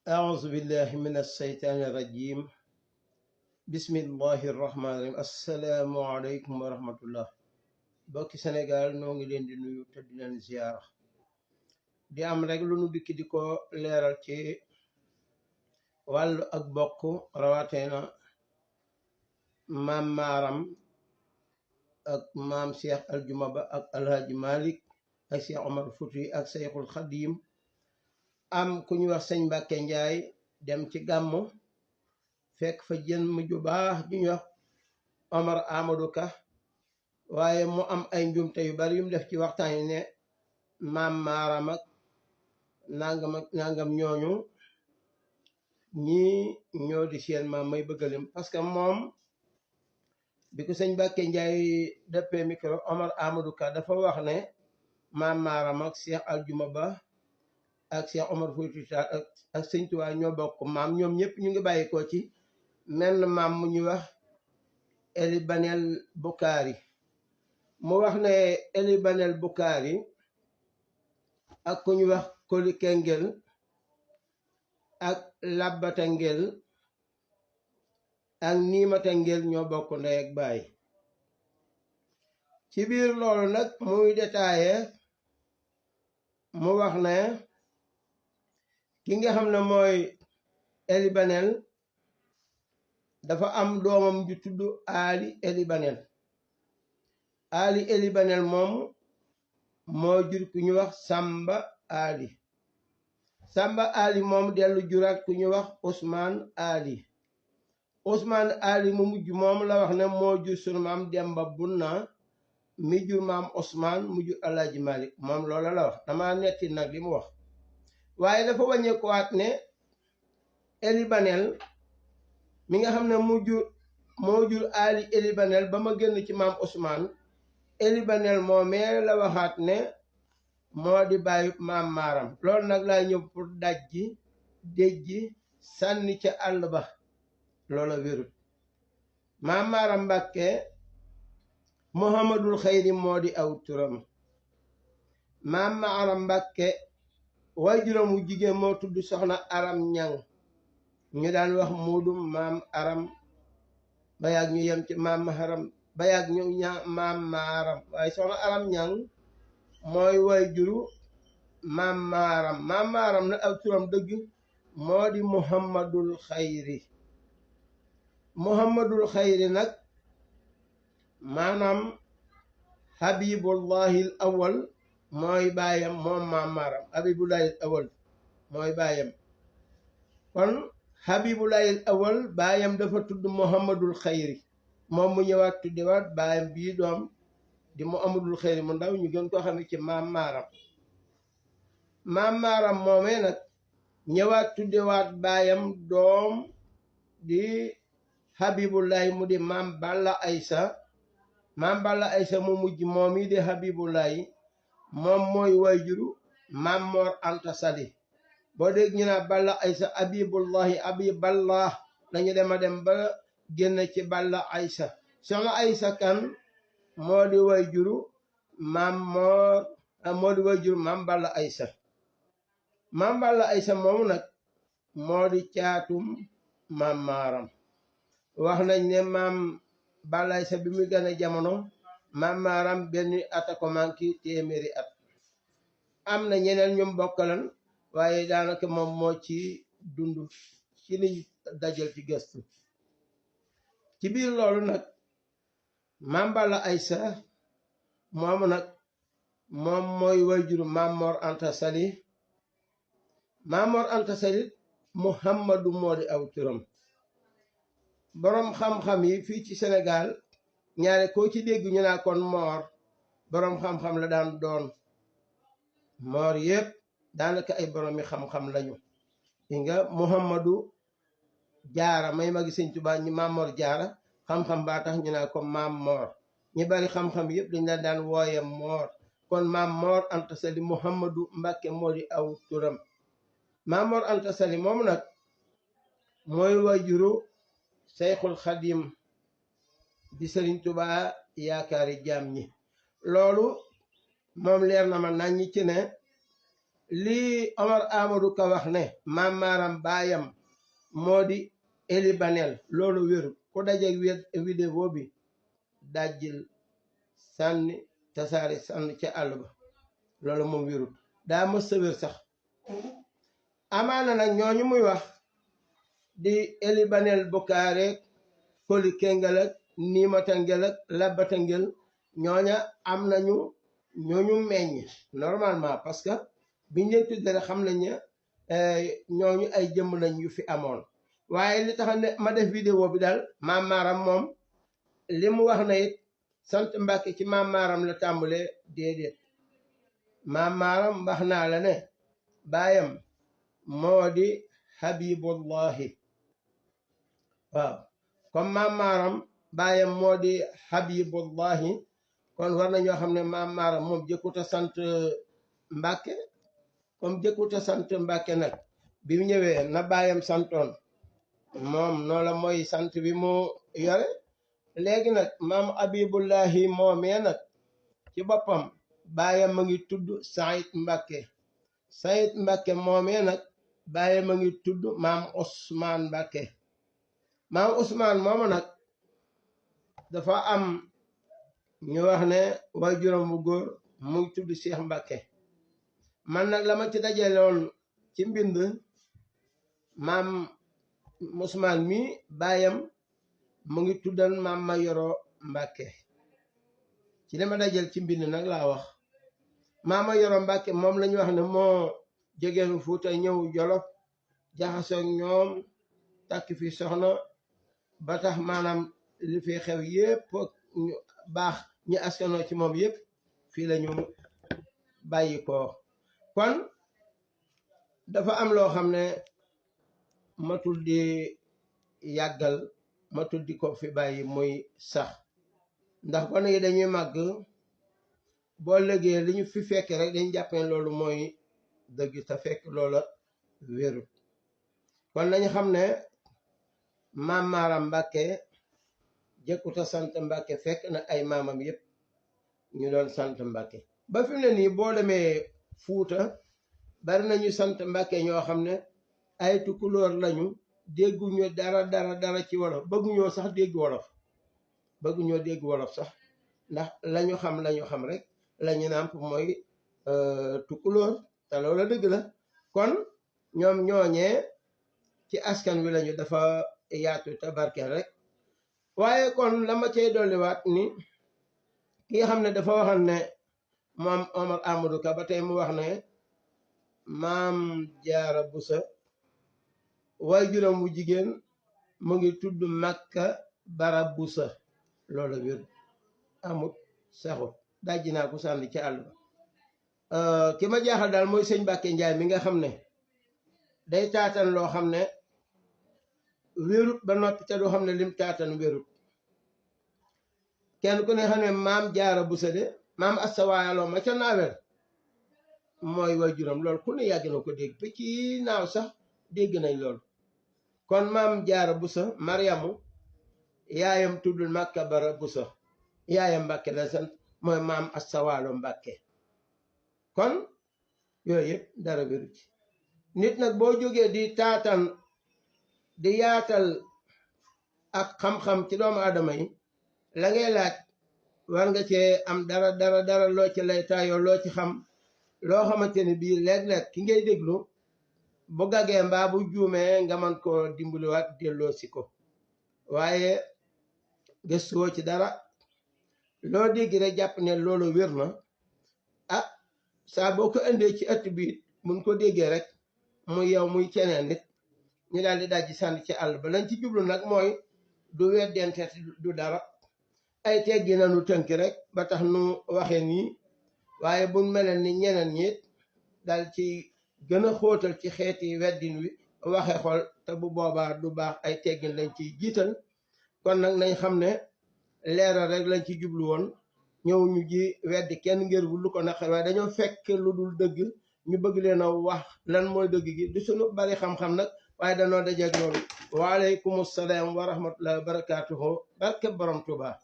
أعوذ بالله من الشيطان الرجيم بسم الله الرحمن الرحيم السلام عليكم ورحمة الله bokki Sénégal noo ngi leen di nuyu te di leen ziyaara di am rek lu nu dikki di ko leeral ci wàllu ak bokk rawateena maam Maaram ak maam Cheikh Aljuma Ba ak Alhaji Malick ak Cheikh Omar Fouti ak Cheikhul Khadim am ku ñu wax sëñ Mbàkke Njaay dem ci gàmmu fekk fa jën ju baax ju ñu wax Omar Amadou Ka waaye mu am ay njumte yu bari yum def ci waxtaan yi ne maam Maaram ak nangam ñooñu ñii ñoo di seen maam may bëggalim parce que moom bi ko sëñ Mbàkke Njaay dëppee micro Omar Amadou Ka dafa wax ne maam Maaram ak Cheikh Aljuma Ba ak Cheikh Omar Fouti Tall ak sëñ Tuubaa ñoo bokk maam ñoom ñëpp ñu ngi bàyyi ko ci menn maam mu ñuy wax Eli Banel Bukaari mu wax ne Eli Banel Bukaari ak ku ñu wax Koli Kengel ak Labbata Ngel ak Niimata Ngel ñoo bokk ndey ak baay ci biir loolu nag muy détaillé mu wax ne ki nga xam ne mooy Eli Banel dafa am doomam ju tudd Ali Eli Banel Ali Eli Banel moom moo jur ku ñu wax Samba Ali Samba Ali moom dellu juraat ku ñu wax Ousmane Ali Ousmane Ali mu mujj moom la wax ne moo jur sunu maam Demba Bunna mi jur maam Ousmane mu jur Alaaji Malik moom loola la wax dama netti nag li mu wax waaye dafa wàññeekuwaat ne Eli Banel mi nga xam ne moo jur Ali Eli Banel ba ma génn ci maam Ousmane Eli Banel moomee la waxaat ne moo di bàyyi maam Maaram loolu nag laa ñëw pour dajji déjji sànni ca àll ba loola wérut maam Maaram Mbàkke Muhammadul Xayri moo di aw turam maam Maaram Mbàkke way juróom wu jigéen moo tudd soxna Aram Ñang ñu daan wax muudum maam Aram ba yàgg ñu yem ci maam Maharam ba yàgg ñu maam Maaram waaye soxna Aram Ñang mooy way juru maam Maaram na aw turam dëgg moo di Muhammadul Xayri nag maanaam Habibullahil awal mooy baayam moom maam Maaram Habibullahil awal mooy baayam kon Habibullahil awal baayam dafa tudd Muhammadul Xayri moom mu ñëwaat tuddewaat baayam bii doom di Muhammadul Xayri mu ndaw ñu gën koo xam ne ci maam Maaram moomee nag ñëwaat tuddewaat baayam doom di Habibullahi mu di maam Balla Aysa mu mujj moom yi di Habibullahi moom mooy wayjuru maam Mor Anta Sali boo dégg ñu naa Balla Aysa Habibullahi Habiballah dañu dem ba génn ci Balla Aysa soxna Aysa kan moo di wayjuru maam Balla Aysa moomu nag moo di caatum maam Maaram wax nañ ne maam Balla Aysa bi muy gane jamono maam Maaram benn at a ko manki téeméeri at am na ñeneen ñoom bokkalan waaye daanaka moom moo ci dund ci liñ dajal ci gëstu ci biir loolu nag maam Balla Aysa moomu nag moom mooy wayjuru maam Mor Anta Sali Muhammadu moo di aw turam boroom xam-xam yi fii ci Sénégal ñaare koo ci dégg ñu naa kon moor boroom xam-xam la daan doon moor yépp daanaka ay boroomi xam-xam lañu yi nga Muhammadu Jaara may magi Sëñ Tuubaa ñi maam Moor Jaara xam-xam baa tax ñu naa ko maam moor ñi bari xam-xam yépp dañ la daan wooye moor kon maam Moor Anta Sali Muhammadu Mbàkke moo di aw turam maam Moor Anta Sali moom nag mooy wajuru Seyxul Xadim di Sëriñ Tuubaa yaakaari jaam ñi loolu moom leer na ma nañ ci ne lii Omar Amadou Ka wax ne maam maaram baayam moo di Eli Banel loolu wéru ku dajeeg vidéo bi dajjil sànni tasaare sànni ca àll ba loolu moom wérut daa mës sa wér sax amaana nag ñooñu muy wax di Eli Banel Bukaare Koli Kengal ak Nimata Ngel ak Labata Ngel ñooña am nañu ñooñu meññ normalement parce que biñ leen tuddee xam nañ ne ñooñu ay jëmm lañ yu fi amoon waaye li tax ne ma def vidéo bi daal maam maaram moom li mu wax na it sant Mbàkke ci maam maaram la tàmbalee déedéet maam maaram wax naa la ne baayam moo di Habibullahi waaw comme maam maaram baayam moo di Habibullahi kon war na ñoo xam ne maam maaram moom jëkkut a sant Mbàkke comme jëkkut a sant Mbàkke nag bi mu ñëwee na baayam santoon moom noo la mooy sant bi mu yore léegi nag maam Habibullahi moomee nag ci boppam baayam ma ngi tudd Sayid Mbàkke Sayid Mbàkke moomee nag baayam ma ngi tudd maam Ousmane Mbàkke maam Ousmane mooma nag dafa am ñu wax ne waajuram bu góor mu ngi tudd Cheikh Mbàkke man nag la ma ci dajaloon ci mbind maam Ousmane mi baayam mu ngi tuddan maam Mayoro Mbàkke ci li ma dajal ci mbind nag laa wax maam Mayoro Mbàkke moom la ñu wax ne moo jógeenu Fuuta ñëw Jolof jaxasoo ñoom takk fi soxna ba tax maanaam li fi xew yépp baax ñi askanoo ci moom yépp fii lañu bàyyi ko kon dafa am loo xam ne matul di yàggal matul di ko fi bàyyi muy sax ndax gone yi dañuy màgg boo légee li ñu fi fekk rek dañ jàppee loolu mooy dëgg te fekk loola wérut kon nañu xam ne maam maaram Mbàkke jëkkuta sant Mbàkke fekk na ay maamam yépp ñu doon sant Mbàkke ba fi mu ne nii boo demee Fuuta bari nañu sant Mbàkke ñoo xam ne ay tukulóor lañu dégguñu dara ci wolof bëgguñoo sax dégg wolof bëgguñoo dégg wolof sax ndax lañu xam rek lañu nàmp mooy tukulóor te loola dëgg la kon ñoom ñooñee ci askan wi lañu dafa yaatu te barkeel rek waaye kon la ma cay dolliwaat ni ki nga xam ne dafa waxal ne moom Omar Amadou Ka ba tey mu wax ne maam Jaara Busa waajuram wu jigéen mu ngi tudd Makka Bara Busa loolu wér amut saxut dajji naa ko sànni ci àll ba ki ma jaaxal daal mooy sëñ Mbàkke Njaay mi nga xam ne day taatan loo xam ne wérut ba noppi te doo xam ne lim taatan wérut kenn ku ne xam ne maam Jaara Busa de maam Asta Waalo ma ca naawel mooy waajuram loolu ku ne yàgg na ko dégg picc yi naaw sax dégg nañ loolu kon maam Jaara Busa Mariamu yaayam tuddul Makka Bara Busa yaayam Mbàkke la sant mooy maam Asta Waalo Mbàkke kon yooyu yëpp dara wéru ci nit nag boo jógee di taatan di yaatal ak xam-xam ci doomu aadama yi la ngay laaj war nga cee am dara loo ci lay taayoo loo ci xam loo xamante ni bii léeg-léeg ki ngay déglu bu gagee mbaa bu juumee nga mën koo dimbaliwaat delloo si ko waaye gëstuwoo ci dara loo dégg rek jàpp ne loolu wér na ah saa boo ko indee ci ëtt bi mun ko déggee rek muy yow muy ceneen nit ñu daal di dajji sànni ci àll ba lañ ci jublu nag mooy du weddente du dara ay teggi nanu tënk rek ba tax nu waxee nii waaye buñ meleen ni ñeneen ñi dal ci gën a xóotal ci xeeti weddin wi waxe xol te bu boobaa du baax ay teggin lañ ciy jiital kon nag nañ xam ne leeral rek lañ ci jublu woon ñëw ñu ji weddi kenn ngir bu lu ko naqar waaye dañoo fekk lu dul dëgg ñu bëgg leen a wax lan mooy dëgg gi du suñu bari xam-xam nag waaye danoo dajeeg loolu waaleykum salaam wa rahmatullahi wa barakaatuhu barke borom Tuubaa